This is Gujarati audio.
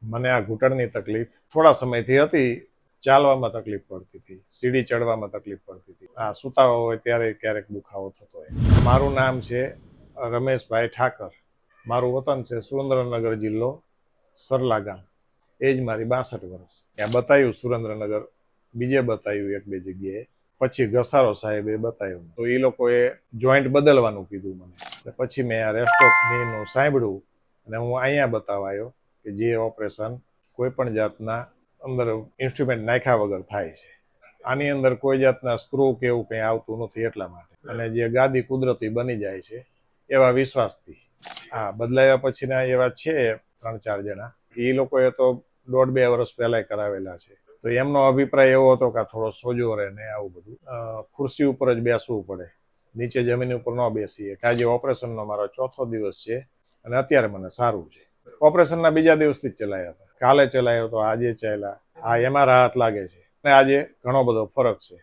મને આ ઘૂંટણની તકલીફ થોડા સમયથી હતી. ચાલવામાં તકલીફ પડતી હતી, સીડી ચડવામાં તકલીફ પડતી હતી. સૂતા હોય ત્યારે ક્યારેક દુખાવો થતો હોય. મારું નામ છે રમેશભાઈ ઠાકર. મારું વતન છે સુરેન્દ્રનગર જિલ્લો, સરલા ગામ. એ જ મારી 62 વર્ષ. ત્યાં બતાવ્યું સુરેન્દ્રનગર, બીજે બતાવ્યું એક બે જગ્યાએ, પછી ઘસારો સાહેબે બતાવ્યું તો એ લોકોએ જોઈન્ટ બદલવાનું કીધું મને. પછી મેં આ રેસ્ટોકનું સાંભળ્યું અને હું અહીંયા બતાવાયો કે જે ઓપરેશન કોઈ પણ જાતના અંદર ઇન્સ્ટ્રુમેન્ટ નાખ્યા વગર થાય છે. આની અંદર કોઈ જાતના સ્ક્રૂ કે એવું કંઈ આવતું નથી એટલા માટે, અને જે ગાદી કુદરતી બની જાય છે એવા વિશ્વાસથી. બદલાવ્યા પછીના એવા છે 3-4 જણા. એ લોકોએ તો 1.5-2 વર્ષ પહેલાં કરાવેલા છે. તો એમનો અભિપ્રાય એવો હતો કે થોડો સોજો રહે ને આવું બધું. ખુરશી ઉપર જ બેસવું પડે, નીચે જમીન ઉપર ન બેસીએ. આજે ઓપરેશનનો મારો 4થો દિવસ છે અને અત્યારે મને સારું છે. ઓપરેશનના બીજા દિવસથી જ ચલાયા હતા. કાલે ચલાયો તો આજે ચાલ્યા. એમાં રાહત લાગે છે અને આજે ઘણો બધો ફરક છે.